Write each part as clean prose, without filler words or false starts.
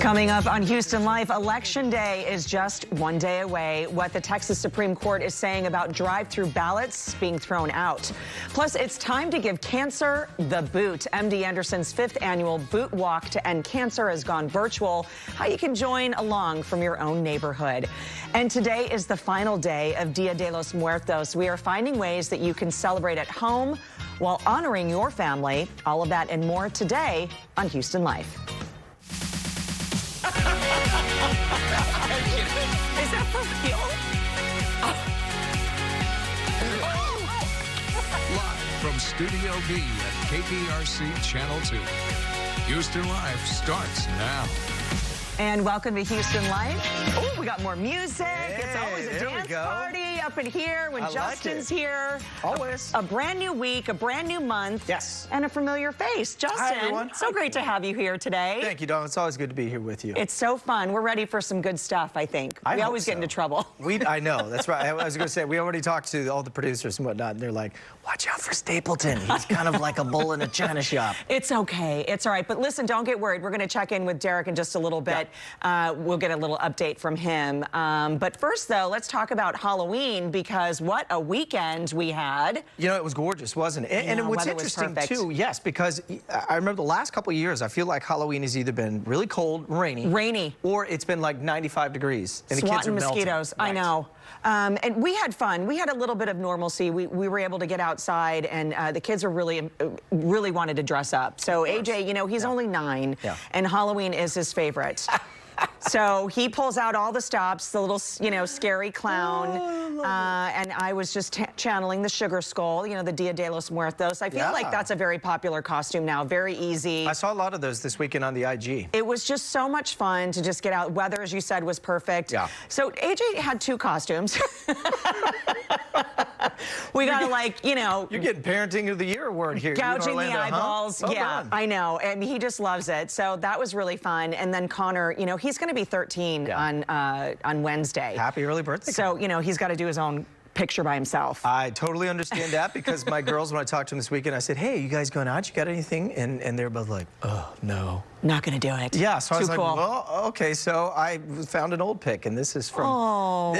Coming up on Houston Life, Election Day is just one day away. What the Texas Supreme Court is saying about drive-through ballots being thrown out. Plus, it's time to give cancer the boot. MD Anderson's 5th annual Boot Walk to End Cancer has gone virtual. How you can join along from your own neighborhood. And today is the final day of Dia de los Muertos. We are finding ways that you can celebrate at home while honoring your family. All of that and more today on Houston Life. Is that for real? Live from Studio B at KPRC Channel 2. Houston Live starts now. And welcome to Houston Live. Oh, we got more music. Hey, it's always a dance party up in here when Justin's here. Always. A brand new week, a brand new month. Yes. And a familiar face. Justin, hi, everyone. So great to have you here today. Thank you, Dawn. It's always good to be here with you. It's so fun. We're ready for some good stuff, I think. We always get into trouble. I know, that's right. I was going to say, we already talked to all the producers and whatnot, and they're like, watch out for Stapleton. He's kind of like a bull in a china shop. It's okay. It's all right. But listen, don't get worried. We're going to check in with Derek in just a little bit. Yeah. We'll get a little update from him. But first, though, let's talk about Halloween, because what a weekend we had. You know, it was gorgeous, wasn't it? And what's interesting, too, yes, because I remember the last couple of years, I feel like Halloween has either been really cold, rainy, or it's been like 95 degrees. And the kids are mosquitoes. Right. I know. And we had fun. We had a little bit of normalcy. We were able to get outside, and the kids were really wanted to dress up. So AJ, you know, he's only 9, and Halloween is his favorite. So he pulls out all the stops, the little, you know, scary clown, and I was just channeling the Sugar Skull, you know, the Dia de los Muertos. I feel like that's a very popular costume now, very easy. I saw a lot of those this weekend on the IG. It was just so much fun to just get out. Weather, as you said, was perfect. Yeah. So AJ had 2 costumes. We gotta, like, you know. You're getting Parenting of the Year award here. Gouging the eyeballs. Well yeah, done. I know. And he just loves it. So that was really fun. And then Connor, you know, he's going to be 13 on Wednesday. Happy early birthday. So, you know, he's got to do his own picture by himself. I totally understand that, because my girls, when I talked to them this weekend, I said, hey, you guys going out? You got anything? And they're both like, oh, no. Not going to do it. Yeah, so I was cool. like, well, okay. So I found an old pic, and this is from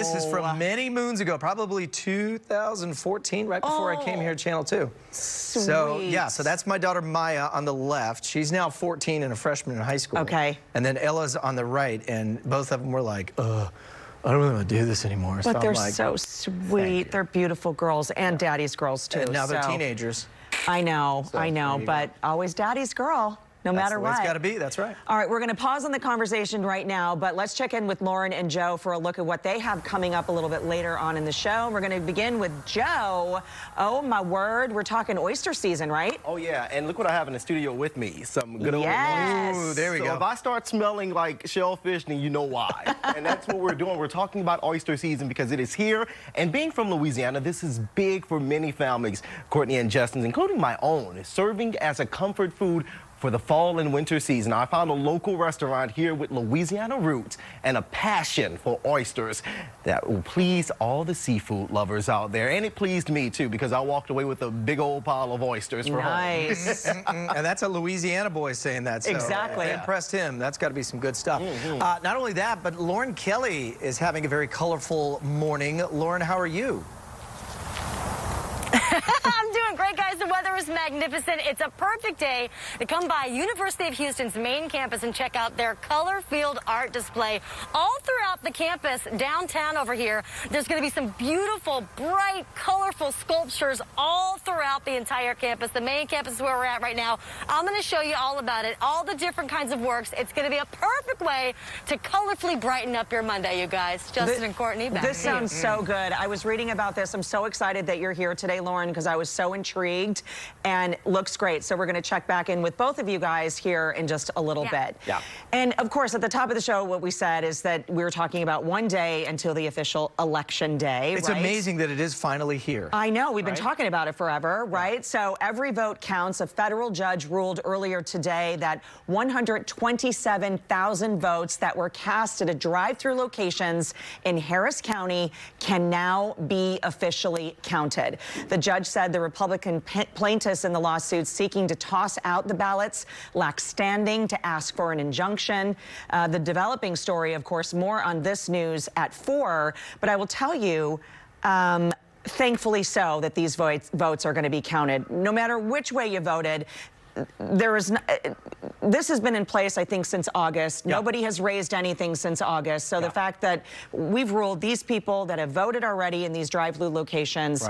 many moons ago, probably 2014, right before I came here at Channel 2. Sweet. So, yeah, so that's my daughter Maya on the left. She's now 14 and a freshman in high school. Okay. And then Ella's on the right, and both of them were like, I don't really want to do this anymore. But so they're like, so sweet. They're beautiful girls, and daddy's girls, too. And now they're teenagers. I know, but always daddy's girl. No matter what. It's got to be, that's right. All right, we're going to pause on the conversation right now, but let's check in with Lauren and Joe for a look at what they have coming up a little bit later on in the show. We're going to begin with Joe. Oh, my word. We're talking oyster season, right? Oh, yeah, and look what I have in the studio with me. Some good old oysters. Ooh, there we go. So if I start smelling like shellfish, then you know why. And that's what we're doing. We're talking about oyster season because it is here. And being from Louisiana, this is big for many families. Courtney and Justin's, including my own, is serving as a comfort food for the fall and winter season. I found a local restaurant here with Louisiana roots and a passion for oysters that will please all the seafood lovers out there. And it pleased me, too, because I walked away with a big old pile of oysters for home. Nice. And that's a Louisiana boy saying that. So exactly. I impressed him. That's got to be some good stuff. Not only that, but Lauren Kelly is having a very colorful morning. Lauren, how are you? I'm doing great, guys. The weather is magnificent. It's a perfect day to come by University of Houston's main campus and check out their color-filled art display all throughout the campus downtown over here. There's going to be some beautiful, bright, colorful sculptures all throughout the entire campus. The main campus is where we're at right now. I'm going to show you all about it, all the different kinds of works. It's going to be a perfect way to colorfully brighten up your Monday, you guys. Justin and Courtney, back This to you. sounds so good. I was reading about this. I'm so excited that you're here today, Lauren, because I was so intrigued, and looks great. So we're going to check back in with both of you guys here in just a little bit. Yeah. And of course, at the top of the show, what we said is that we were talking about one day until the official election day. It's amazing that it is finally here. I know. We've been talking about it forever, right? So every vote counts. A federal judge ruled earlier today that 127,000 votes that were cast at a drive-through locations in Harris County can now be officially counted. The judge said the Republican plaintiffs in the lawsuit seeking to toss out the ballots lack standing to ask for an injunction. The developing story, of course, more on this news at 4. But I will tell you, thankfully so, that these votes are going to be counted. No matter which way you voted, this has been in place, I think, since August. Yeah. Nobody has raised anything since August. So the fact that we've ruled these people that have voted already in these drive-through locations,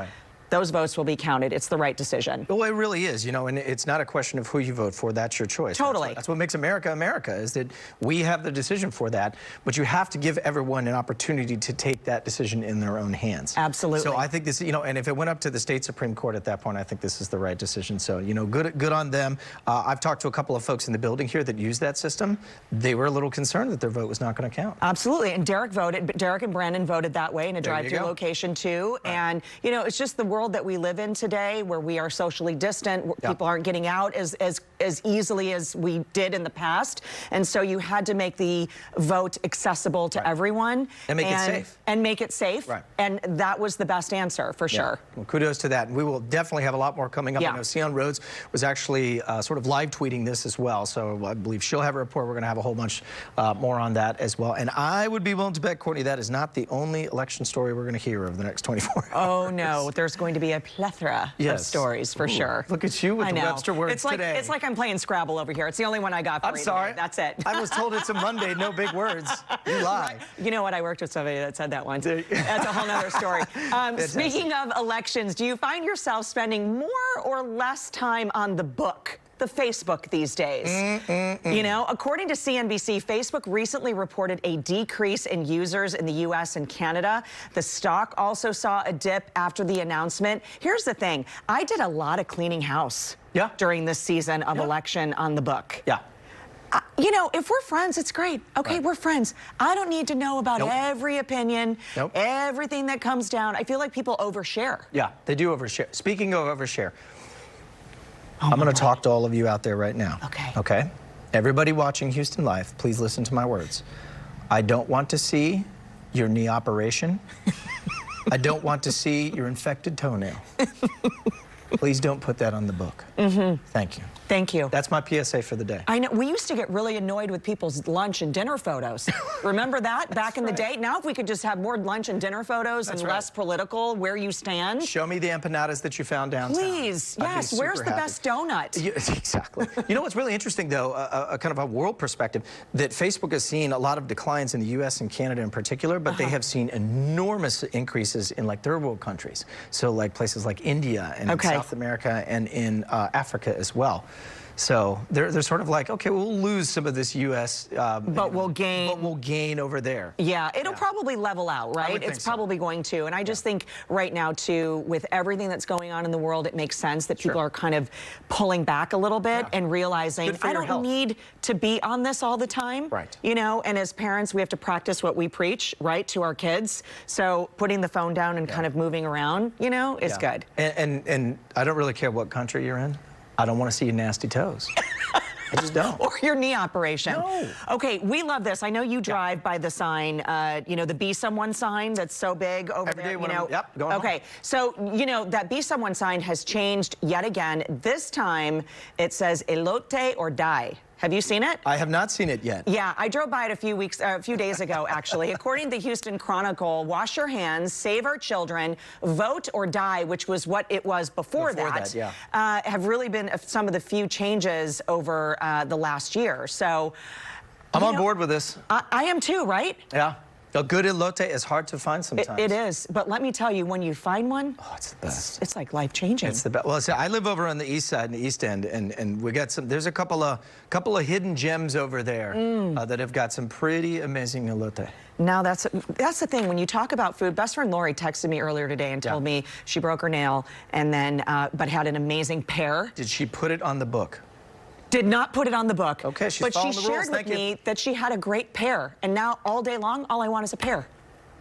those votes will be counted. It's the right decision. Well, it really is, you know, and it's not a question of who you vote for. That's your choice. Totally. That's what makes America, America, is that we have the decision for that, but you have to give everyone an opportunity to take that decision in their own hands. Absolutely. So I think this, you know, and if it went up to the state Supreme Court at that point, I think this is the right decision. So, you know, good on them. I've talked to a couple of folks in the building here that use that system. They were a little concerned that their vote was not going to count. Absolutely. And Derek and Brandon voted that way in a drive-through location too. Right. And, you know, it's just the world that we live in today, where we are socially distant, where people aren't getting out as easily as we did in the past. And so you had to make the vote accessible to everyone. And make it safe. And make it safe. Right. And that was the best answer, for sure. Well, kudos to that. And we will definitely have a lot more coming up. I know Sion Rhodes was actually sort of live tweeting this as well. So I believe she'll have a report. We're going to have a whole bunch more on that as well. And I would be willing to bet, Courtney, that is not the only election story we're going to hear over the next 24 hours. Oh, no. There's going to be a plethora of stories, for sure. Look at you with the Webster words today. It's like I'm playing Scrabble over here. It's the only one I got for you. I'm sorry. That's it. I was told it's a Monday, no big words. You lie. You know what? I worked with somebody that said that once. That's a whole nother story. Speaking of elections, do you find yourself spending more or less time on the book, the Facebook, these days? You know, according to CNBC, Facebook recently reported a decrease in users in the U.S. and Canada. The stock also saw a dip after the announcement. Here's the thing. I did a lot of cleaning house during this season of election on the book. You know, if we're friends, it's great. Okay, we're friends. I don't need to know about every opinion, everything that comes down. I feel like people overshare. Yeah, they do overshare. Speaking of overshare, I'm going to talk to all of you out there right now. Okay? Everybody watching Houston Live, please listen to my words. I don't want to see your knee operation. I don't want to see your infected toenail. Please don't put that on the book. Thank you. Thank you. That's my PSA for the day. I know. We used to get really annoyed with people's lunch and dinner photos. Remember that back in the day? Now if we could just have more lunch and dinner photos and less political, where you stand. Show me the empanadas that you found downtown. Please. Yes. Where's the best donut? Exactly. You know what's really interesting, though, a kind of a world perspective, that Facebook has seen a lot of declines in the U.S. and Canada in particular, but they have seen enormous increases in, like, third world countries. So, like, places like India and in South America and in Africa as well. So they're sort of like, okay, we'll lose some of this U.S. But we'll gain. But we'll gain over there. Yeah, it'll probably level out, right? It's probably going to. And I just think right now, too, with everything that's going on in the world, it makes sense that people are kind of pulling back a little bit and realizing, I don't need to be on this all the time. Right. You know, and as parents, we have to practice what we preach, right, to our kids. So putting the phone down and kind of moving around, you know, is good. And I don't really care what country you're in. I don't want to see your nasty toes. I just don't. Or your knee operation. No. Okay, we love this. I know you drive by the sign, you know, the Be Someone sign that's so big over there. You know. Going okay, so, you know, that Be Someone sign has changed yet again. This time, it says elote or die. Have you seen it? I have not seen it yet. Yeah, I drove by it a few days ago, actually. According to the Houston Chronicle, wash your hands, save our children, vote or die, which was what it was before that have really been some of the few changes over the last year. So I'm on board with this. I am too, right? Yeah. A good elote is hard to find sometimes. It is, but let me tell you, when you find one, it's the best. It's like life-changing. It's the best. Well, see, I live over on the east side, in the East End, and we got some. There's a couple of hidden gems over there that have got some pretty amazing elote. Now that's the thing. When you talk about food, best friend Lori texted me earlier today and told me she broke her nail and then but had an amazing pear. Did she put it on the book? Did not put it on the book. Okay, she's following the rules. But she shared with me that she had a great pear, and now all day long, all I want is a pear.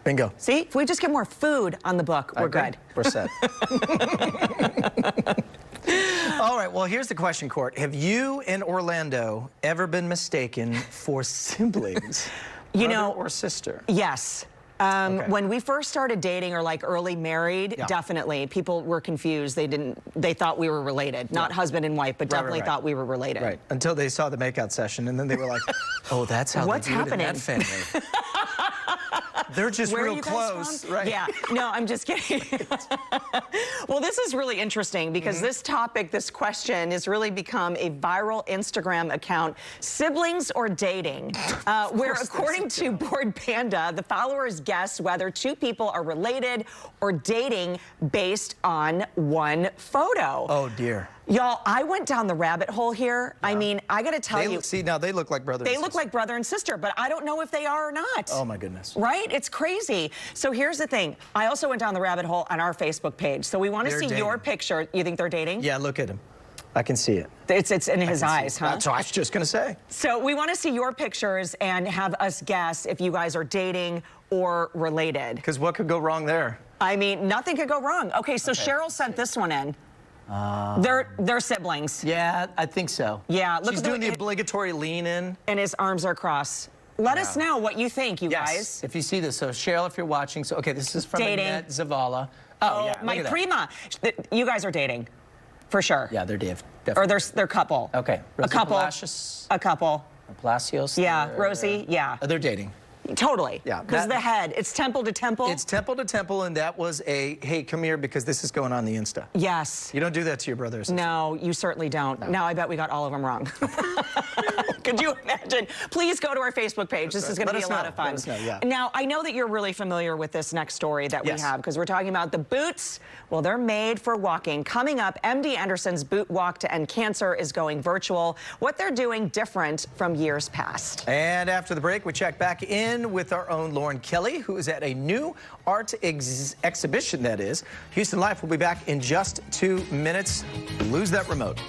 Bingo. See, if we just get more food on the book, we're good. We're set. All right, well, here's the question, Court. Have you and Orlando ever been mistaken for siblings? You know, brother or sister? Yes. When we first started dating or like early married, definitely. People were confused. They thought we were related. Not husband and wife, but definitely thought we were related. Right. Until they saw the makeout session, and then they were like, oh, that's how What's they do it in happening? that family. They're just Where are real you guys close, from? right? Yeah, no, I'm just kidding. Well, this is really interesting because this topic, this question, has really become a viral Instagram account, siblings or dating, where according to Bored Panda, the followers guess whether two people are related or dating based on one photo. Oh, dear. Y'all, I went down the rabbit hole here. I mean, I got to tell you. See, now they look like brother and sister. They look like brother and sister, but I don't know if they are or not. Oh, my goodness. Right? It's crazy. So here's the thing. I also went down the rabbit hole on our Facebook page. So we want to see your picture. You think they're dating? Yeah, look at him. I can see it. It's in his eyes, huh? That's what I was just going to say. So we want to see your pictures and have us guess if you guys are dating or related. Because what could go wrong there? I mean, nothing could go wrong. Okay, so Cheryl sent this one in. They're siblings. Yeah, I think so. Yeah, look, she's doing the obligatory lean in. And his arms are crossed. Let us know what you think, you guys. If you see this. So, Cheryl, if you're watching, so, okay, this is from Dating. Annette Zavala. Oh, yeah, my prima. You guys are dating, for sure. Yeah, they're definitely. Or they're couple. Okay. A couple. Palacios, A couple. Palacios. Yeah, Rosie, yeah. They're dating. Totally. Yeah. Because the head, it's temple to temple. It's temple to temple, and that was a, hey, come here because this is going on the Insta. Yes. You don't do that to your brother or sister. No, you certainly don't. No. Now I bet we got all of them wrong. Could you imagine? Please go to our Facebook page. This is going to be a lot of fun. Let us know, yeah. Now, I know that you're really familiar with this next story that we have because we're talking about the boots. Well, they're made for walking. Coming up, MD Anderson's Boot Walk to End Cancer is going virtual. What they're doing different from years past. And after the break, we check back in with our own Lauren Kelly, who is at a new art exhibition, that is. Houston Life will be back in just 2 minutes. Lose that remote.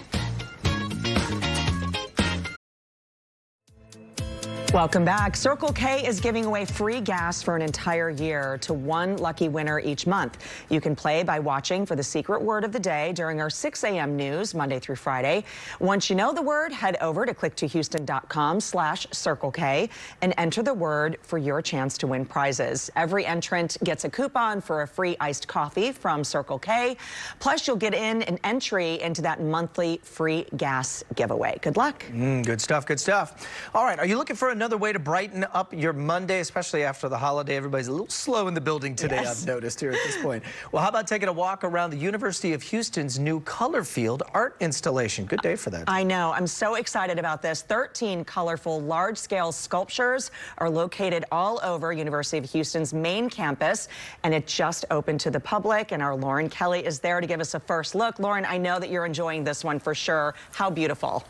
Welcome back. Circle K is giving away free gas for an entire year to one lucky winner each month. You can play by watching for the secret word of the day during our 6 a.m. news Monday through Friday. Once you know the word, head over to clicktohouston.com/Circle K and enter the word for your chance to win prizes. Every entrant gets a coupon for a free iced coffee from Circle K. Plus, you'll get an entry into that monthly free gas giveaway. Good luck. Good stuff, good stuff. All right, are you looking for another way to brighten up your Monday, especially after the holiday? Everybody's a little slow in the building today, I've noticed here at this point. Well, how about taking a walk around the University of Houston's new color field art installation? Good day for that. I know. I'm so excited about this. 13 colorful, large-scale sculptures are located all over University of Houston's main campus, and it just opened to the public, and our Lauren Kelly is there to give us a first look. Lauren, I know that you're enjoying this one for sure. How beautiful.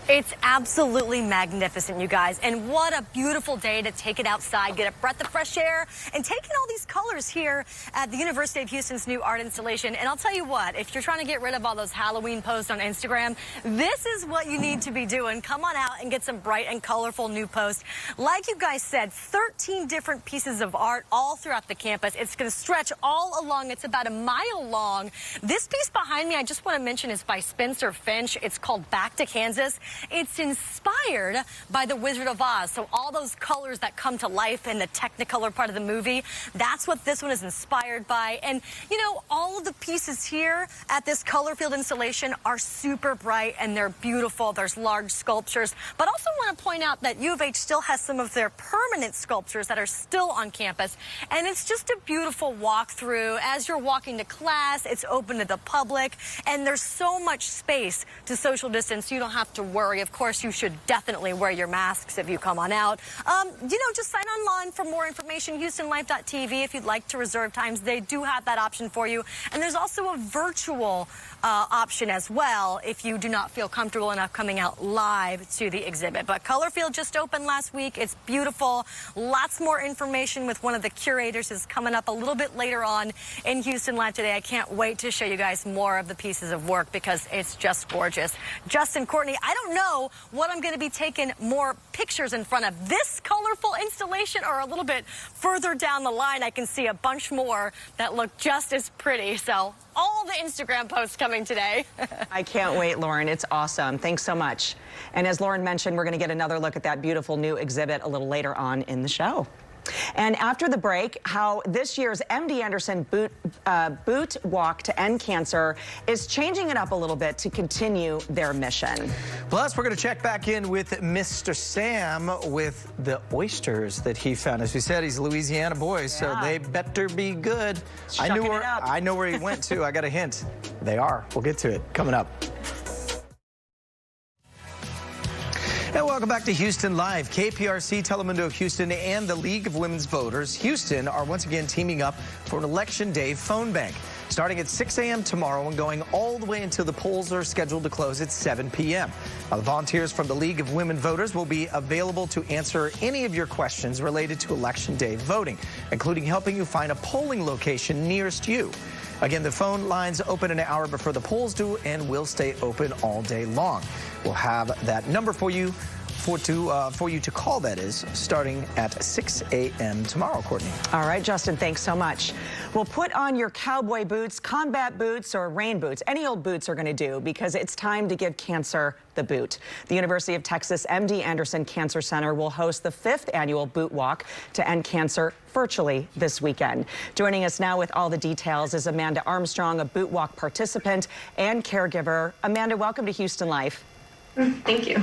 It's absolutely magnificent, you guys. And what a beautiful day to take it outside, get a breath of fresh air, and take in all these colors here at the University of Houston's new art installation. And I'll tell you what, if you're trying to get rid of all those Halloween posts on Instagram, this is what you need to be doing. Come on out and get some bright and colorful new posts. Like you guys said, 13 different pieces of art all throughout the campus. It's going to stretch all along. It's about a mile long. This piece behind me, I just want to mention, is by Spencer Finch. It's called Back to Kansas. It's inspired by The Wizard of Oz. So all those colors that come to life in the Technicolor part of the movie, that's what this one is inspired by. And, you know, all of the pieces here at this color field installation are super bright and they're beautiful. There's large sculptures. But also want to point out that U of H still has some of their permanent sculptures that are still on campus. And it's just a beautiful walkthrough. As you're walking to class, it's open to the public. And there's so much space to social distance. You don't have to worry. Of course, you should definitely wear your masks if you come on out. You know, just sign online for more information. HoustonLife.tv if you'd like to reserve times. They do have that option for you. And there's also a virtual option as well if you do not feel comfortable enough coming out live to the exhibit. But Colorfield just opened last week. It's beautiful. Lots more information with one of the curators is coming up a little bit later on in Houston Live today. I can't wait to show you guys more of the pieces of work because it's just gorgeous. Justin, Courtney, I don't don't know what I'm going to be taking more pictures in front of. This colorful installation, or a little bit further down the line, I can see a bunch more that look just as pretty. So all the Instagram posts coming today. I can't wait, Lauren. It's awesome. Thanks so much. And as Lauren mentioned, we're going to get another look at that beautiful new exhibit a little later on in the show. And after the break, how this year's MD Anderson Boot Walk to End Cancer is changing it up a little bit to continue their mission. Plus, we're going to check back in with Mr. Sam with the oysters that he found. As we said, he's a Louisiana boy, so they better be good. I know where he went to. I got a hint. They are. We'll get to it coming up. And welcome back to Houston Live. KPRC, Telemundo Houston, and the League of Women's Voters, Houston, are once again teaming up for an Election Day phone bank. Starting at 6 a.m. tomorrow and going all the way until the polls are scheduled to close at 7 p.m. Now, the volunteers from the League of Women Voters will be available to answer any of your questions related to Election Day voting, including helping you find a polling location nearest you. Again, the phone lines open an hour before the polls do and will stay open all day long. We'll have that number for you for you to call, that is, starting at 6 a.m. tomorrow, Courtney. All right, Justin, thanks so much. Well, put on your cowboy boots, combat boots, or rain boots. Any old boots are going to do, because it's time to give cancer the boot. The University of Texas MD Anderson Cancer Center will host the 5th annual Boot Walk to End Cancer virtually this weekend. Joining us now with all the details is Amanda Armstrong, a Boot Walk participant and caregiver. Amanda, welcome to Houston Life. Thank you.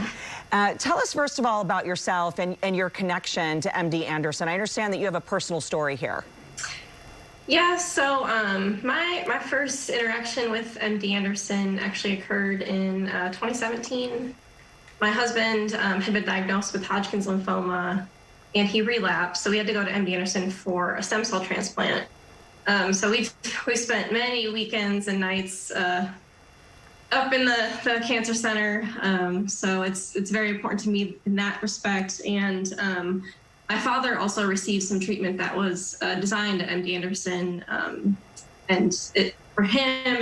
Tell us, first of all, about yourself and your connection to MD Anderson. I understand that you have a personal story here. Yeah, so my first interaction with MD Anderson actually occurred in 2017. My husband had been diagnosed with Hodgkin's lymphoma, and he relapsed, so we had to go to MD Anderson for a stem cell transplant. So we spent many weekends and nights up in the cancer center, so it's very important to me in that respect. And my father also received some treatment that was designed at MD Anderson, and for him,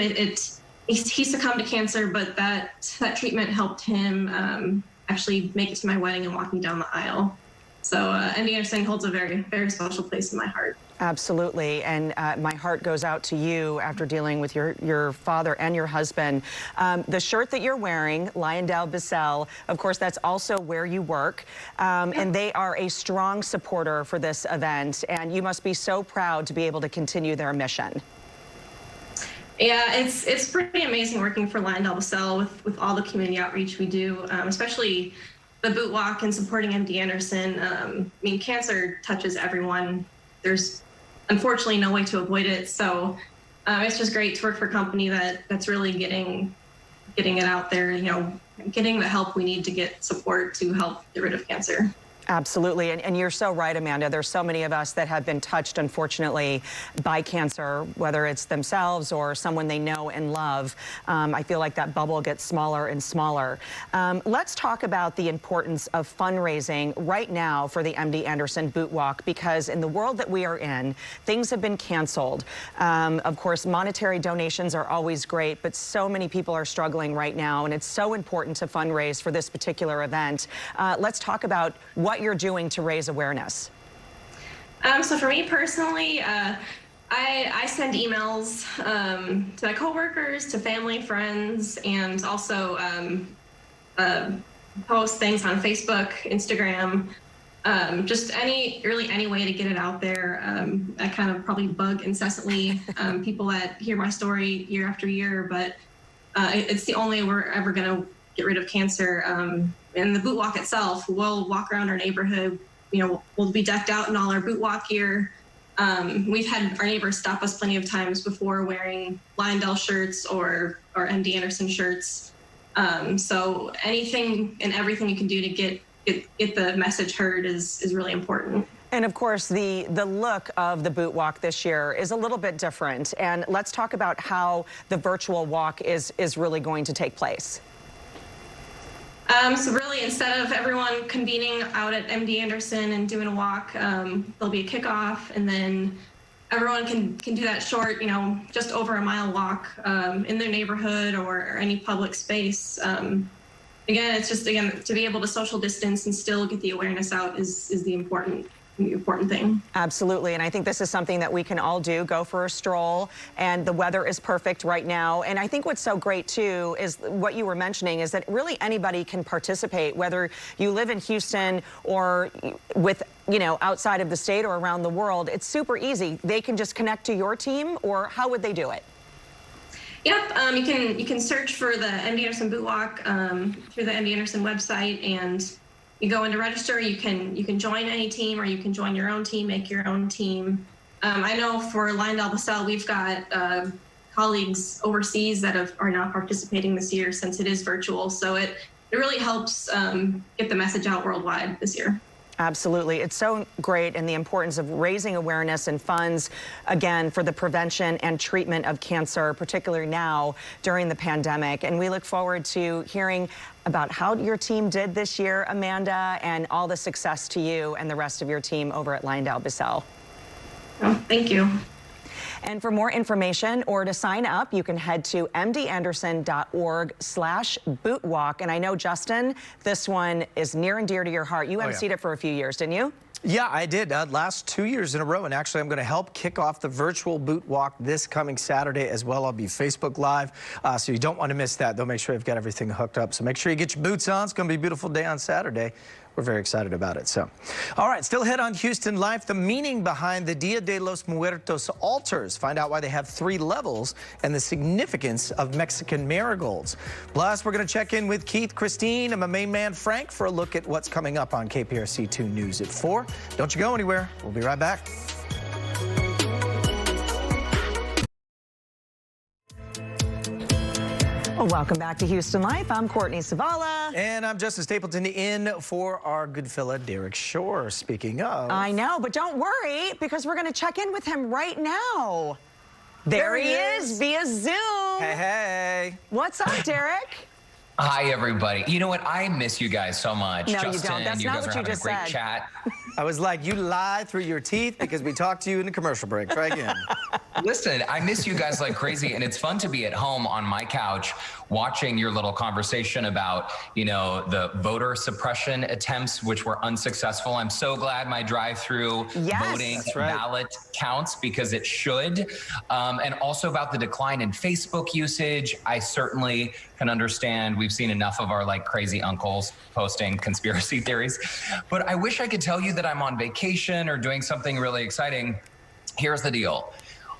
he succumbed to cancer, but that treatment helped him actually make it to my wedding and walk me down the aisle. So MD Anderson holds a very, very special place in my heart. Absolutely, and my heart goes out to you after dealing with your father and your husband. The shirt that you're wearing, LyondellBasell, of course, that's also where you work, and they are a strong supporter for this event, and you must be so proud to be able to continue their mission. Yeah, it's pretty amazing working for LyondellBasell with all the community outreach we do, especially the Boot Walk and supporting MD Anderson. I mean, cancer touches everyone. There's unfortunately no way to avoid it. So it's just great to work for a company that's really getting it out there, you know, getting the help we need to get support to help get rid of cancer. Absolutely, and you're so right, Amanda. There's so many of us that have been touched, unfortunately, by cancer, whether it's themselves or someone they know and love. I feel like that bubble gets smaller and smaller. Let's talk about the importance of fundraising right now for the MD Anderson Boot Walk, because in the world that we are in, things have been canceled. Of course, monetary donations are always great, but so many people are struggling right now, and it's so important to fundraise for this particular event. Let's talk about what you're doing to raise awareness. So for me personally, I send emails to my coworkers, to family, friends, and also post things on Facebook, Instagram, just really any way to get it out there. I kind of probably bug incessantly people that hear my story year after year, but it's the only way we're ever going to get rid of cancer. And the Boot Walk itself, we'll walk around our neighborhood, you know, we'll be decked out in all our Boot Walk gear. We've had our neighbors stop us plenty of times before wearing Lyondell shirts or MD Anderson shirts. So anything and everything you can do to get the message heard is really important. And of course, the look of the Boot Walk this year is a little bit different. And let's talk about how the virtual walk is really going to take place. So really, instead of everyone convening out at MD Anderson and doing a walk, there'll be a kickoff, and then everyone can do that short, you know, just over a mile walk in their neighborhood or any public space. again, it's just, again, to be able to social distance and still get the awareness out is the important thing. Absolutely, and I think this is something that we can all do, go for a stroll, and the weather is perfect right now. And I think what's so great too is what you were mentioning is that really anybody can participate, whether you live in Houston or with, you know, outside of the state or around the world. It's super easy. They can just connect to your team, or how would they do it? Yep, you can search for the MD Anderson Boot Walk through the MD Anderson website, and you go into register. You can join any team, or you can join your own team, make your own team. I know for Lyondell-Basell, we've got colleagues overseas that are now participating this year since it is virtual. So it really helps get the message out worldwide this year. Absolutely. It's so great, and the importance of raising awareness and funds, again, for the prevention and treatment of cancer, particularly now during the pandemic. And we look forward to hearing about how your team did this year, Amanda, and all the success to you and the rest of your team over at Lyondell-Basell. Oh, thank you. And for more information or to sign up, you can head to mdanderson.org/bootwalk. And I know, Justin, this one is near and dear to your heart. You emceed it for a few years, didn't you? Yeah, I did. Last 2 years in a row. And actually, I'm going to help kick off the virtual boot walk this coming Saturday as well. I'll be Facebook Live. So you don't want to miss that. They'll make sure you've got everything hooked up. So make sure you get your boots on. It's going to be a beautiful day on Saturday. We're very excited about it. So, all right, still ahead on Houston Life, the meaning behind the Dia de los Muertos altars. Find out why they have 3 levels and the significance of Mexican marigolds. Plus, we're going to check in with Keith, Christine, and my main man, Frank, for a look at what's coming up on KPRC 2 News at 4. Don't you go anywhere. We'll be right back. Well, welcome back to Houston Life. I'm Courtney Savala. And I'm Justin Stapleton in for our good fella, Derek Shore. Speaking of... I know, but don't worry, because we're going to check in with him right now. There he is via Zoom. Hey, hey. What's up, Derek? Hi, everybody. You know what? I miss you guys so much. No, Justin, you don't. That's you not guys what are you having just a great said. chat. I was like, you lie through your teeth because we talked to you in the commercial break. Try again. Listen, I miss you guys like crazy, and it's fun to be at home on my couch watching your little conversation about, you know, the voter suppression attempts, which were unsuccessful. I'm so glad my drive-through voting ballot counts, because it should. And also about the decline in Facebook usage. I certainly can understand. We've seen enough of our like crazy uncles posting conspiracy theories. But I wish I could tell you that I'm on vacation or doing something really exciting. Here's the deal.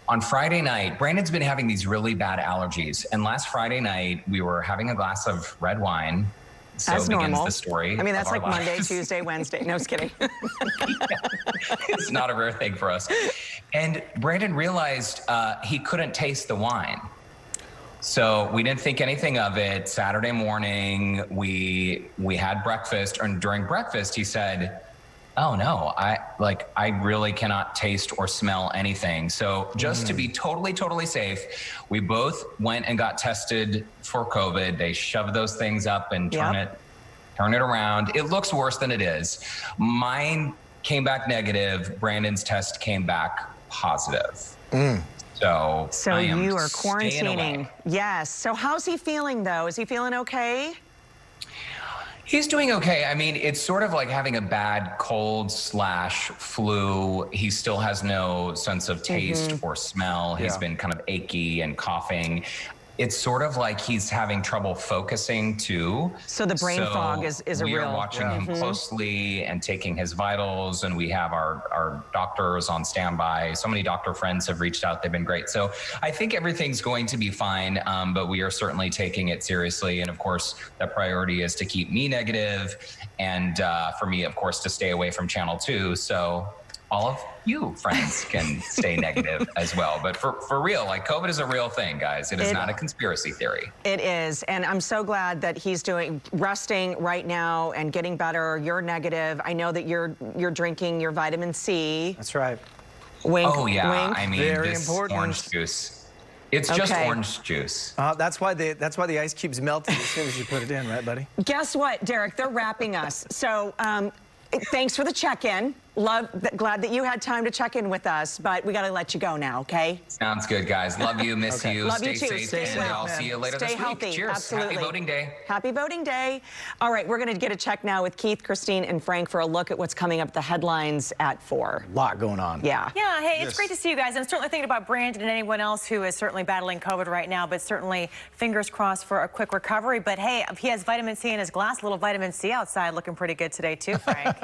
On Friday night, Brandon's been having these really bad allergies. And last Friday night, we were having a glass of red wine. So As begins normal. the story. I mean, that's like lives. Monday, Tuesday, Wednesday. No, just kidding. It's not a rare thing for us. And Brandon realized he couldn't taste the wine. So we didn't think anything of it. Saturday morning, we had breakfast, and during breakfast, he said, oh no, I really cannot taste or smell anything. So just to be totally safe, we both went and got tested for COVID. They shoved those things up and turn it around. It looks worse than it is. Mine came back negative. Brandon's test came back positive. So you are quarantining. Yes. So how's he feeling though? Is he feeling okay? He's doing okay. I mean, it's sort of like having a bad cold / flu. He still has no sense of taste or smell. He's been kind of achy and coughing. It's sort of like he's having trouble focusing too. So the brain fog is a real. We are watching him closely and taking his vitals, and we have our doctors on standby. So many doctor friends have reached out. They've been great. So I think everything's going to be fine, but we are certainly taking it seriously. And of course, the priority is to keep me negative, and for me, of course, to stay away from Channel 2. So all of you friends can stay negative as well. But for real, like COVID is a real thing, guys. It is not a conspiracy theory. It is. And I'm so glad that he's resting right now and getting better. You're negative. I know that you're drinking your vitamin C. That's right. Wink, oh yeah, wink. I mean, Very this important. orange juice. It's just orange juice. That's why the ice cube's melting as soon as you put it in, right, buddy? Guess what, Derek? They're wrapping us. So thanks for the check-in. Glad that you had time to check in with us, but we got to let you go now, okay? Sounds good, guys. Love you, miss you. Love Stay you too. safe, Stay and safe, I'll man. see you later Stay this healthy. week. Cheers. Absolutely. Happy voting day. Happy voting day. All right, we're going to get a check now with Keith, Christine, and Frank for a look at what's coming up the headlines at 4. A lot going on. Yeah. Yeah, hey, it's great to see you guys. I'm certainly thinking about Brandon and anyone else who is certainly battling COVID right now, but certainly fingers crossed for a quick recovery. But hey, he has vitamin C in his glass, a little vitamin C outside, looking pretty good today too, Frank.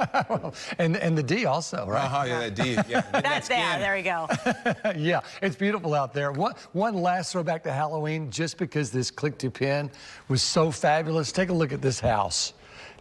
and the D also, right? Yeah, that D. Yeah, That's there you go. Yeah, it's beautiful out there. One last throwback to Halloween, just because this click to pin was so fabulous. Take a look at this house.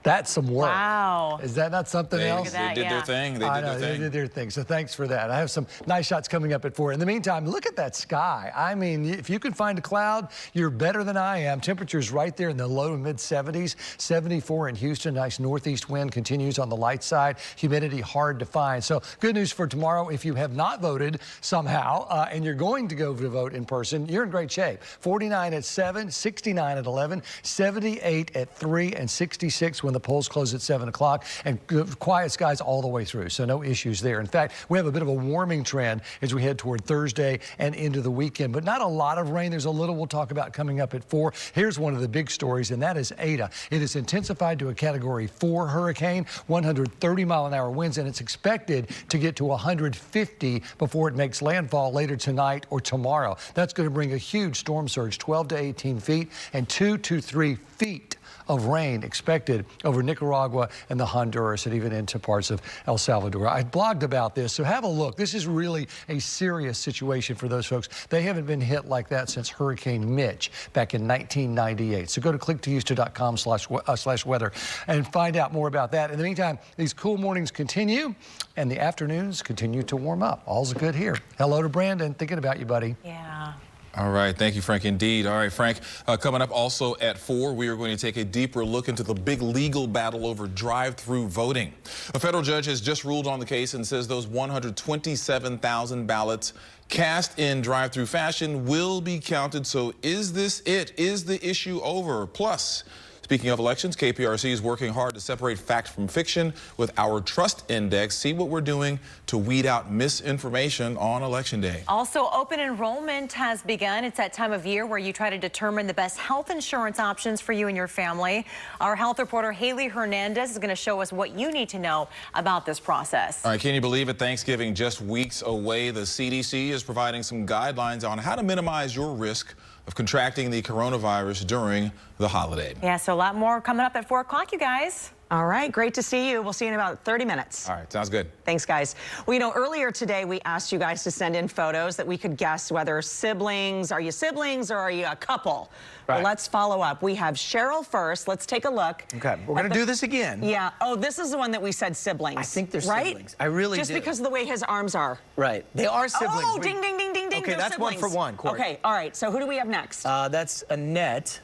That's some work. Wow. Is that not something else? They did their thing. They did their thing. So thanks for that. I have some nice shots coming up at 4. In the meantime, look at that sky. I mean, if you can find a cloud, you're better than I am. Temperatures right there in the low to mid 70s. 74 in Houston. Nice northeast wind continues on the light side. Humidity hard to find. So good news for tomorrow. If you have not voted somehow and you're going to go to vote in person, you're in great shape. 49 at 7, 69 at 11, 78 at 3, and 66 when the polls close at 7 o'clock, and quiet skies all the way through, so no issues there. In fact, we have a bit of a warming trend as we head toward Thursday and into the weekend, but not a lot of rain. There's a little we'll talk about coming up at 4. Here's one of the big stories, and that is Ada. It has intensified to a Category 4 hurricane, 130-mile-an-hour winds, and it's expected to get to 150 before it makes landfall later tonight or tomorrow. That's going to bring a huge storm surge, 12 to 18 feet, and 2 to 3 feet of rain expected over Nicaragua and the Honduras and even into parts of El Salvador. I blogged about this, so have a look. This is really a serious situation for those folks. They haven't been hit like that since Hurricane Mitch back in 1998. So go to click2houston.com/weather and find out more about that. In the meantime, these cool mornings continue and the afternoons continue to warm up. All's good here. Hello to Brandon. Thinking about you, buddy. Yeah. All right. Thank you, Frank, indeed. All right, Frank, coming up also at 4, we are going to take a deeper look into the big legal battle over drive-through voting. A federal judge has just ruled on the case and says those 127,000 ballots cast in drive-through fashion will be counted. So is this it? Is the issue over? Plus, speaking of elections, KPRC is working hard to separate fact from fiction with our Trust Index. See what we're doing to weed out misinformation on Election Day. Also, open enrollment has begun. It's that time of year where you try to determine the best health insurance options for you and your family. Our health reporter, Haley Hernandez, is going to show us what you need to know about this process. All right, can you believe it? Thanksgiving just weeks away. The CDC is providing some guidelines on how to minimize your risk of contracting the coronavirus during the holiday. Yeah, so a lot more coming up at 4 o'clock, you guys. All right, great to see you. We'll see you in about 30 minutes. All right, sounds good. Thanks, guys. Well, you know, earlier today, we asked you guys to send in photos that we could guess whether siblings, are you siblings or are you a couple? Right. Well, let's follow up. We have Cheryl first. Let's take a look. Okay, we're going to do this again. Yeah. Oh, this is the one that we said siblings. I think they're right? siblings. I really Just do. because of the way his arms are. Right. They are siblings. Oh, ding, ding, ding, ding, ding. Okay, they're that's siblings. 1 for 1, Court. Okay, all right. So who do we have next? That's Annette.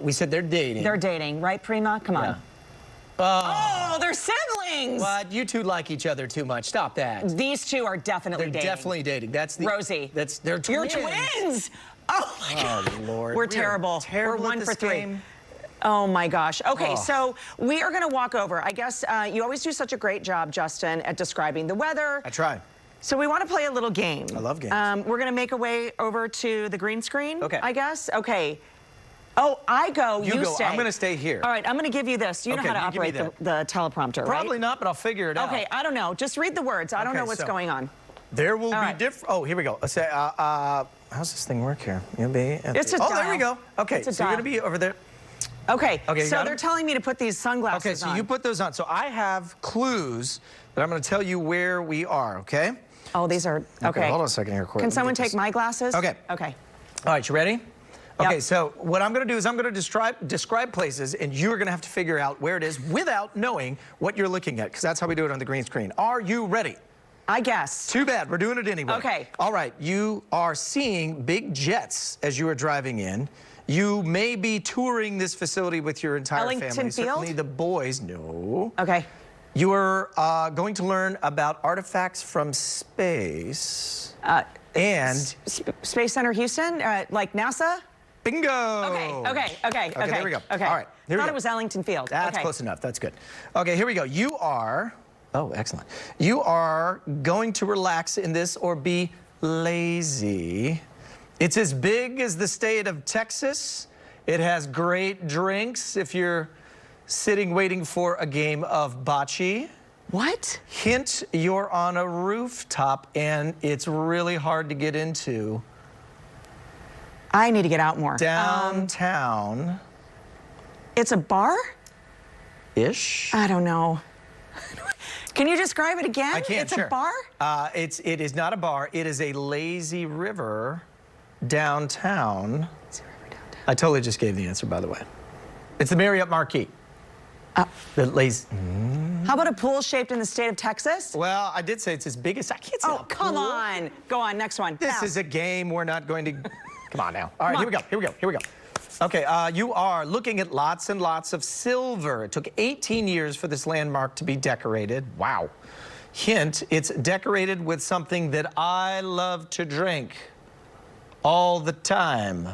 We said they're dating. They're dating, right, Prima? Come on. Yeah. Oh, they're siblings. What? You two like each other too much. Stop that. These two are definitely They're dating. definitely dating. That's the Rosie. They're twins. You're twins. Oh my God. Oh Lord. We're terrible. Terrible. We're at 1 this for 3. game. Oh my gosh. Okay, Oh. so we are going to walk over. I guess you always do such a great job, Justin, at describing the weather. I try. So we want to play a little game. I love games. We're going to make our way over to the green screen. Okay. I guess. Okay. Oh, I go. You go. stay. I'm going to stay here. All right. I'm going to give you this. You know Okay, how to you give me operate the teleprompter, Probably right? not, but I'll figure it out. Okay. I don't know. Just read the words. I don't Okay, know what's so- going on. There will All be right. different. Oh, here we go. Let's say, how's this thing work here? You'll be. It's a Oh, there dial. we go. Okay, It's a so you're dial. going to be over there. Okay. Okay, you So got they're 'em? telling me to put these sunglasses Okay, so on. you put those on. So I have clues that I'm going to tell you where we are, okay? Oh, these are okay. Hold on a second here, Courtney. Can Let me someone get take this. my glasses? Okay. Okay. All right, you ready? Okay, Yep. so what I'm going to do is I'm going to describe places, and you're going to have to figure out where it is without knowing what you're looking at, because that's how we do it on the green screen. Are you ready? I guess. Too bad. We're doing it anyway. Okay. All right. You are seeing big jets as you are driving in. You may be touring this facility with your entire Ellington family. Field? Certainly the boys. No. Okay. You are going to learn about artifacts from space. And Space Center Houston, like NASA? bingo. Okay. There we go. Okay. All right. Here we Thought go. it was Ellington Field. That's okay. close enough. That's good. Okay, here we go. You are Oh, excellent. You are going to relax in this or be lazy. It's as big as the state of Texas. It has great drinks if you're sitting waiting for a game of bocce. What? Hint, you're on a rooftop and it's really hard to get into. I need to get out more. Downtown. It's a bar? Ish. I don't know. Can you describe it again? I can, It's sure. a bar? It is not a bar. It is a lazy river downtown. Lazy river downtown. I totally just gave the answer, by the way. It's the Marriott Marquis. The lazy. How about a pool shaped in the state of Texas? Well, I did say it's as big as I can't say. Oh, come on. Go on, next one. This Fast. is a game. We're not going to. Come on now. All right, here we go. Okay, you are looking at lots and lots of silver. It took 18 years for this landmark to be decorated. Wow. Hint, it's decorated with something that I love to drink all the time,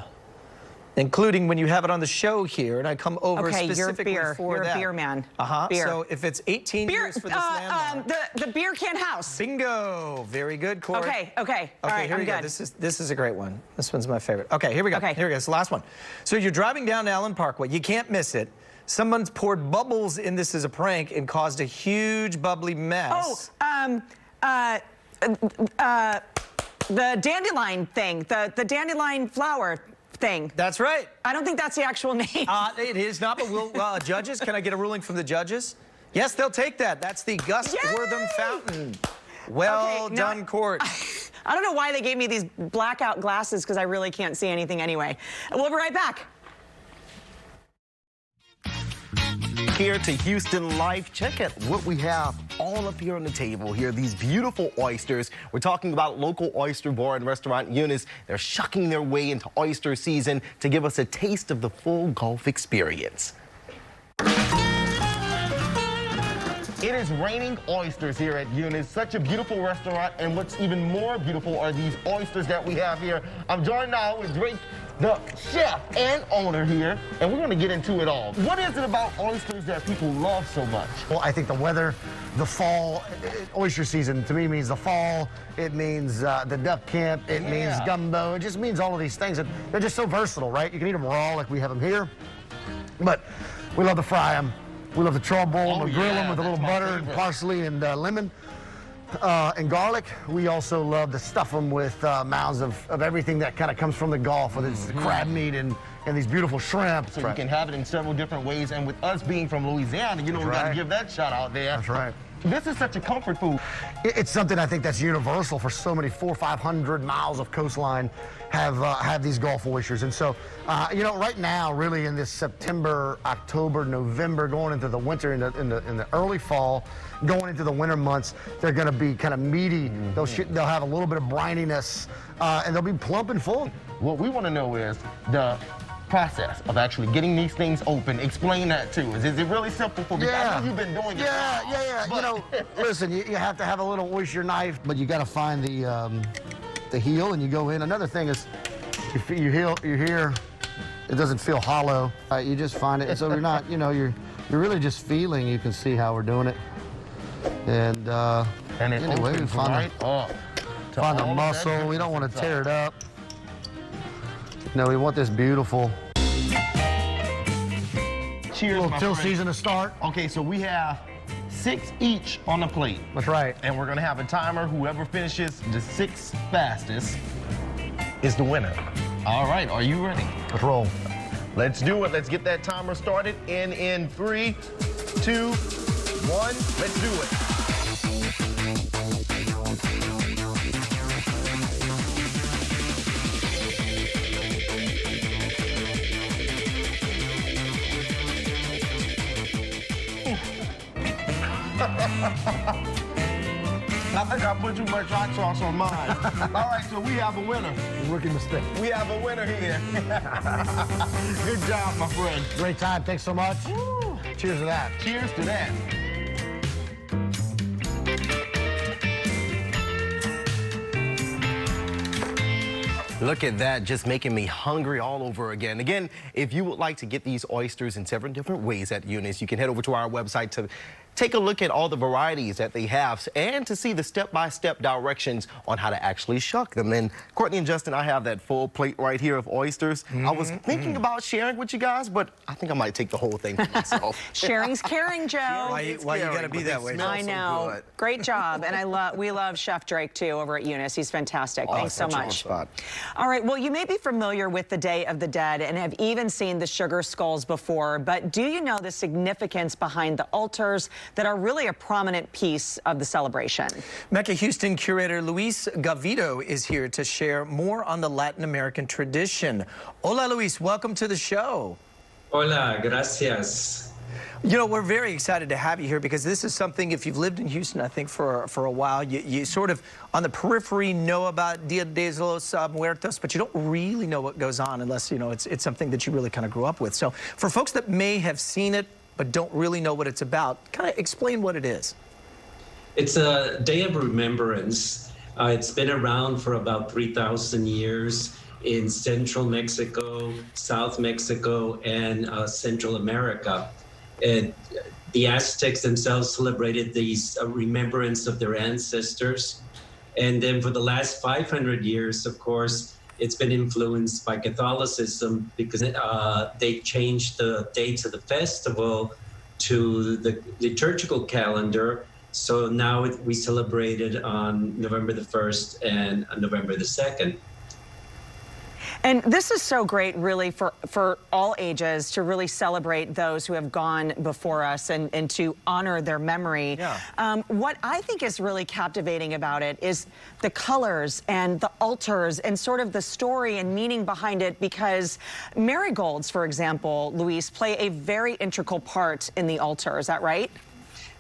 including when you have it on the show here, and I come over specifically for you're that. a beer man. Beer. So if it's 18 years for this landmark. The beer can house. Bingo. Very good, Corey. Okay. All right, here we go. good. This is a great one. This one's my favorite. Okay, here we go. Okay. Here we go. It's the last one. So you're driving down Allen Parkway. You can't miss it. Someone's poured bubbles in this as a prank and caused a huge bubbly mess. The dandelion thing, the dandelion flower thing. That's right. I don't think that's the actual name. It is not, but we'll, judges, can I get a ruling from the judges? Yes, they'll take that. That's the Gus Wortham Fountain. Well done, Court. I don't know why they gave me these blackout glasses because I really can't see anything anyway. We'll be right back. Here to Houston Life, check out what we have all up here on the table here, these beautiful oysters. We're talking about local oyster bar and restaurant Eunice. They're shucking their way into oyster season to give us a taste of the full Gulf experience. It is raining oysters here at Eunice. Such a beautiful restaurant, and what's even more beautiful are these oysters that we have here. I'm joined now with Drake, the chef and owner here, and we're gonna get into it all. What is it about oysters that people love so much? Well, I think the weather, the fall, oyster season to me means the fall. It means the duck camp. It means gumbo. It just means all of these things. And they're just so versatile, right? You can eat them raw like we have them here, but we love to fry them. We love to charboil them or grill them with a little butter and parsley and lemon and garlic. We also love to stuff them with mounds of everything that kind of comes from the Gulf, whether it's the crab meat and these beautiful shrimp. So you can have it in several different ways, and with us being from Louisiana, you know, we got to give that shout out there. That's right. This is such a comfort food. It's something I think that's universal for so many 400 or 500 miles of coastline have these Gulf oysters. And so, you know, right now, really in this September, October, November, going into the winter, in the early fall, going into the winter months, they're going to be kind of meaty. They'll have a little bit of brininess, and they'll be plump and full. What we want to know is the process of actually getting these things open. Explain that to us. Is it really simple for me? I know you've been doing it. Yeah. You know, listen, you have to have a little oyster knife, but you got to find the heel, and you go in. Another thing is, you hear, it doesn't feel hollow. You just find it, so you're not, you know, you're really just feeling. You can see how we're doing it, and it anyway, we find the muscle. We don't want to tear it up. No, we want this beautiful. Cheers, my friend. Season to start. Okay, so we have 6 each on the plate. That's right. And we're gonna have a timer. Whoever finishes the 6 fastest is the winner. All right, are you ready? Let's roll. Let's do it. Let's get that timer started. In 3, 2, 1, let's do it. I think I put too much hot sauce on mine. All right, so we have a winner. Rookie mistake. We have a winner here. Good job, my friend. Great time. Thanks so much. Woo. Cheers to that. Cheers to that. Look at that, just making me hungry all over again. Again, if you would like to get these oysters in several different ways at Eunice, you can head over to our website to take a look at all the varieties that they have and to see the step-by-step directions on how to actually shuck them. And Courtney and Justin, I have that full plate right here of oysters. I was thinking about sharing with you guys, but I think I might take the whole thing for myself. Sharing's caring, Joe. Why you gotta be that way? I know. So Great job. And we love Chef Drake, too, over at Eunice. He's fantastic. Thanks so much. All right, well, you may be familiar with the Day of the Dead and have even seen the sugar skulls before, but do you know the significance behind the altars that are really a prominent piece of the celebration? Mecca Houston curator Luis Gavito is here to share more on the Latin American tradition. Hola, Luis. Welcome to the show. Hola, gracias. You know, we're very excited to have you here because this is something, if you've lived in Houston, I think for a while, you sort of on the periphery know about Dia de los Muertos, but you don't really know what goes on unless, you know, it's something that you really kind of grew up with. So for folks that may have seen it but don't really know what it's about, kind of explain what it is. It's a day of remembrance. It's been around for about 3,000 years in Central Mexico, South Mexico, and Central America. And the Aztecs themselves celebrated these remembrance of their ancestors. And then for the last 500 years, of course, it's been influenced by Catholicism because they changed the dates of the festival to the liturgical calendar. So now we celebrate it on November the 1st and November the 2nd. And this is so great, really, for all ages to really celebrate those who have gone before us and to honor their memory. Yeah. What I think is really captivating about it is the colors and the altars and sort of the story and meaning behind it, because marigolds, for example, Luis, play a very integral part in the altar. Is that right?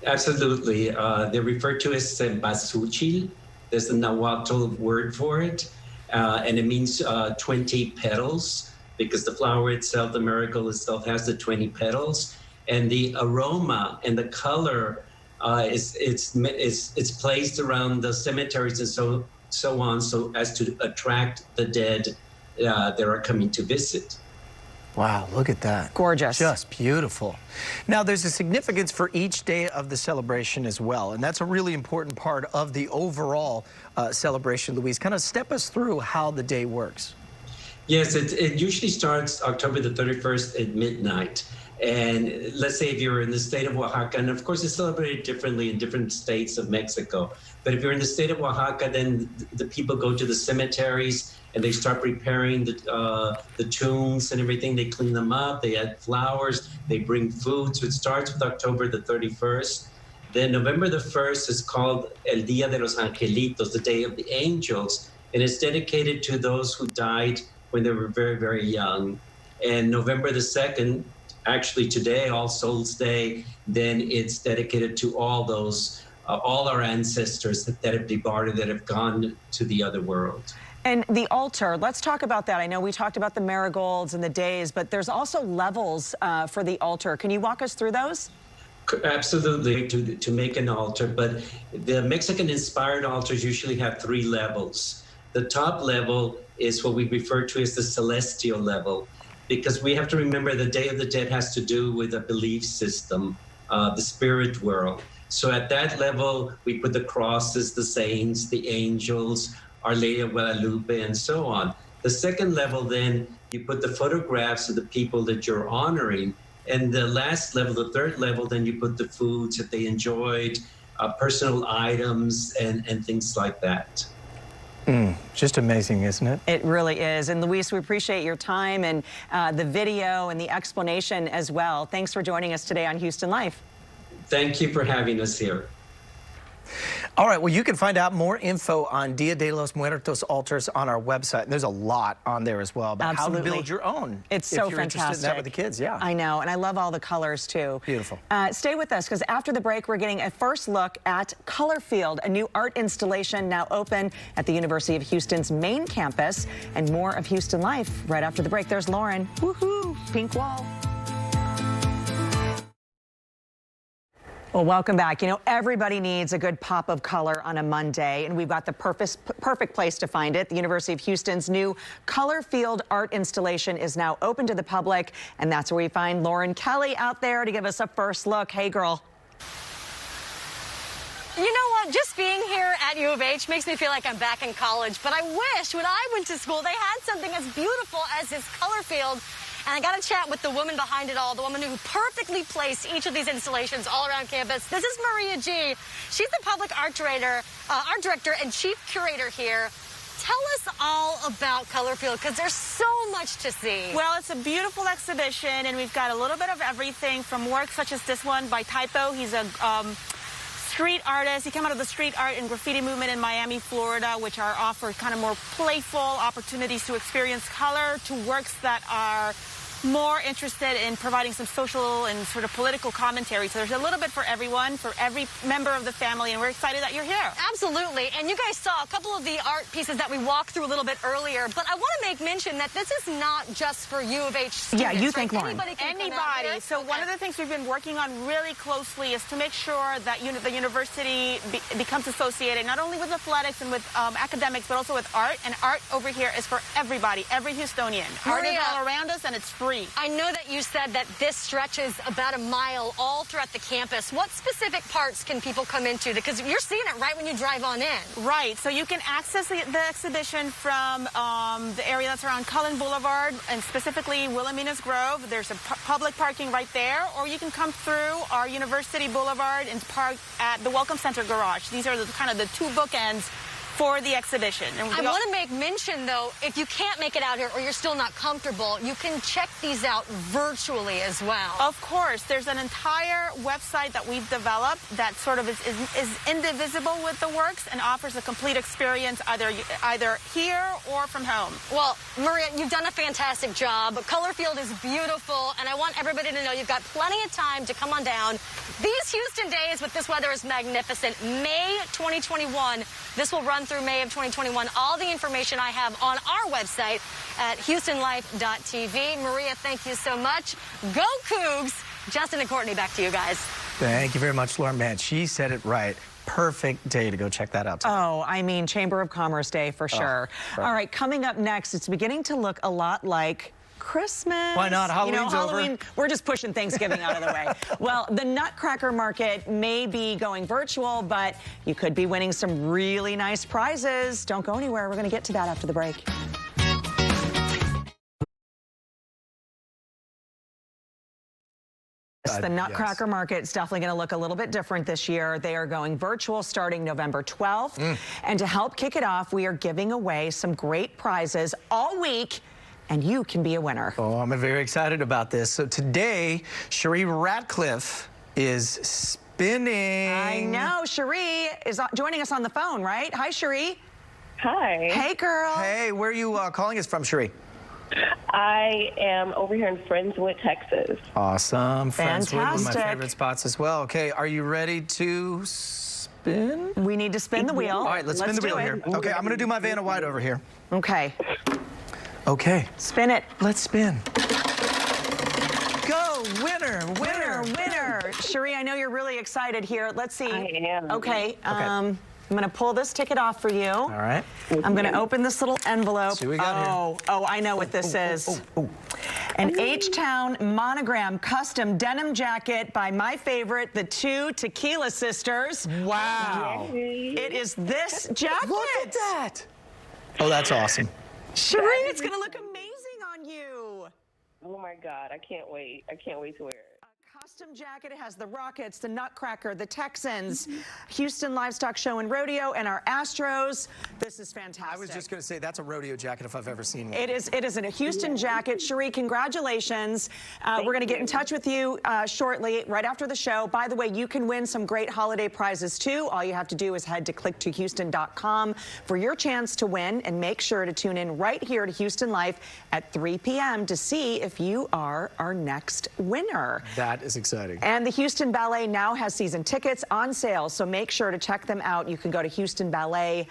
Absolutely. They're referred to as cempasúchil. There's the Nahuatl word for it. And it means 20 petals, because the flower itself, the marigold itself, has the 20 petals, and the aroma and the color it's placed around the cemeteries and so on, so as to attract the dead that are coming to visit. Wow, look at that. Gorgeous. Just beautiful. Now, there's a significance for each day of the celebration as well, and that's a really important part of the overall celebration. Luis, kind of step us through how the day works. Yes, it usually starts October the 31st at midnight. And let's say if you're in the state of Oaxaca, and of course it's celebrated differently in different states of Mexico, but if you're in the state of Oaxaca, then the people go to the cemeteries and they start preparing the tombs and everything. They clean them up, they add flowers, they bring food. So it starts with October the 31st. Then November the 1st is called El Día de los Angelitos, the Day of the Angels, and it's dedicated to those who died when they were very, very young. And November the 2nd, actually today, All Souls Day, then it's dedicated to all those, all our ancestors that have departed, that have gone to the other world. And the altar, let's talk about that. I know we talked about the marigolds and the days, but there's also levels for the altar. Can you walk us through those? Absolutely, to make an altar, but the Mexican-inspired altars usually have 3 levels. The top level is what we refer to as the celestial level, because we have to remember the Day of the Dead has to do with a belief system, the spirit world. So at that level, we put the crosses, the saints, the angels, Our Lady of Guadalupe, and so on. The second level, then, you put the photographs of the people that you're honoring. And the last level, the third level, then you put the foods that they enjoyed, personal items, and things like that. Just amazing, isn't it? It really is. And Luis, we appreciate your time and the video and the explanation as well. Thanks for joining us today on Houston Life. Thank you for having us here. All right, well, you can find out more info on Dia de los Muertos altars on our website. And there's a lot on there as well about how to build your own. It's so if you're fantastic. interested in that with the kids, yeah. I know, and I love all the colors, too. Beautiful. Stay with us, because after the break, we're getting a first look at Color Field, a new art installation now open at the University of Houston's main campus, and more of Houston Life right after the break. There's Lauren. Woohoo! Pink wall. Well, welcome back. You know, everybody needs a good pop of color on a Monday, and we've got the perfect place to find it. The University of Houston's new Color Field art installation is now open to the public, and that's where we find Lauren Kelly out there to give us a first look. Hey, girl. just being here at U of H makes me feel like I'm back in college, but I wish when I went to school they had something as beautiful as this color field. And I got to chat with the woman behind it all, the woman who perfectly placed each of these installations all around campus. This is Maria G. She's the public art director and chief curator here. Tell us all about Colorfield, because there's so much to see. Well, it's a beautiful exhibition, and we've got a little bit of everything from work such as this one by Typo. He's a street artist. He came out of the street art and graffiti movement in Miami, Florida, which offer kind of more playful opportunities to experience color, to works that are more interested in providing some social and sort of political commentary. So there's a little bit for everyone, for every member of the family, and we're excited that you're here. Absolutely. And you guys saw a couple of the art pieces that we walked through a little bit earlier, but I want to make mention that this is not just for U of H students. Yeah, you think, Lauren. Anybody can come out Anybody. here? So one of the things we've been working on really closely is to make sure that the university becomes associated not only with athletics and with academics, but also with art. And art over here is for everybody, every Houstonian. Art is all around us, and it's free. I know that you said that this stretches about a mile all throughout the campus. What specific parts can people come into? Because you're seeing it right when you drive on in. Right. So you can access the exhibition from the area that's around Cullen Boulevard and specifically Wilhelmina's Grove. There's a public parking right there, or you can come through our University Boulevard and park at the Welcome Center garage. These are kind of the two bookends for the exhibition. And I want to make mention, though, if you can't make it out here or you're still not comfortable, you can check these out virtually as well. Of course. There's an entire website that we've developed that sort of is indivisible with the works and offers a complete experience either here or from home. Well, Maria, you've done a fantastic job. Colorfield is beautiful, and I want everybody to know you've got plenty of time to come on down. These Houston days with this weather is magnificent. May 2021, this will run through May of 2021. All the information I have on our website at HoustonLife.tv. Maria, thank you so much. Go Cougs! Justin and Courtney, back to you guys. Thank you very much, Lauren. Man, she said it right. Perfect day to go check that out today. Oh, I mean, Chamber of Commerce Day for sure. Right. All right, coming up next, it's beginning to look a lot like Christmas. Why not? Halloween's Halloween, over. We're just pushing Thanksgiving out of the way. Well, the Nutcracker market may be going virtual, but you could be winning some really nice prizes. Don't go anywhere. We're going to get to that after the break. The Nutcracker market is definitely going to look a little bit different this year. They are going virtual starting November 12th. And to help kick it off, we are giving away some great prizes all week, and you can be a winner. Oh, I'm very excited about this. So today, Cherie Ratcliffe is spinning. I know. Cherie is joining us on the phone, right? Hi, Cherie. Hi. Hey, girl. Hey, where are you calling us from, Cherie? I am over here in Friendswood, Texas. Awesome. Fantastic. Friendswood, one of my favorite spots as well. Okay, are you ready to spin? We need to spin the wheel. All right, let's spin the wheel here. Okay, I'm going to do my Vanna White over here. Okay. Okay. Spin it. Let's spin. Go, winner, winner, Winner, winner. Cherie, I know you're really excited here. Let's see. I am. Okay. I'm going to pull this ticket off for you. All right. I'm going to open this little envelope. See what we got here. Oh, I know what this is. An H-Town monogram custom denim jacket by my favorite, the two Tequila Sisters. Wow. It is this jacket. Look at that. Oh, that's awesome. Cherie, it's going to look amazing on you. Oh my God, I can't wait. I can't wait to wear it. Custom jacket. It has the Rockets, the Nutcracker, the Texans, Houston Livestock Show and Rodeo, and our Astros. This is fantastic. I was just going to say, that's a rodeo jacket if I've ever seen one. It is a Houston jacket. Cherie, congratulations. We're going to get in touch with you shortly, right after the show. By the way, you can win some great holiday prizes, too. All you have to do is head to click2houston.com for your chance to win, and make sure to tune in right here to Houston Life at 3 p.m. to see if you are our next winner. That is exciting. And the Houston Ballet now has season tickets on sale, so make sure to check them out. You can go to houstonballet.org.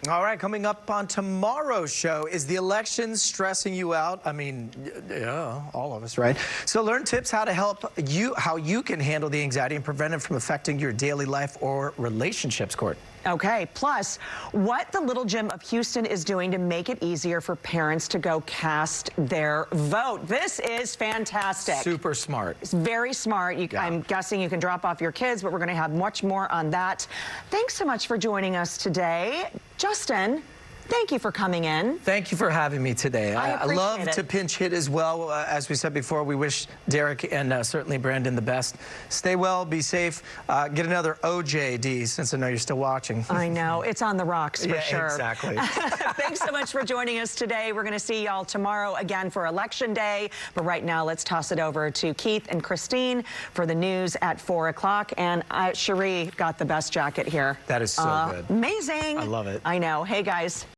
All right, coming up on tomorrow's show, is the election stressing you out? I mean, yeah, all of us, right? So learn tips how to help you, how you can handle the anxiety and prevent it from affecting your daily life or relationships, Court. Okay, plus what the Little Gym of Houston is doing to make it easier for parents to go cast their vote. This is fantastic. Super smart. It's very smart. I'm guessing you can drop off your kids, but we're going to have much more on that. Thanks so much for joining us today. Justin, thank you for coming in. Thank you for having me today. I love it. to pinch hit as well. As we said before, we wish Derek and certainly Brandon the best. Stay well, be safe. Get another OJD since I know you're still watching. I know. It's on the rocks for sure. Exactly. Thanks so much for joining us today. We're going to see y'all tomorrow again for Election Day. But right now, let's toss it over to Keith and Christine for the news at 4 o'clock. And Cherie got the best jacket here. That is so good. Amazing. I love it. I know. Hey, guys.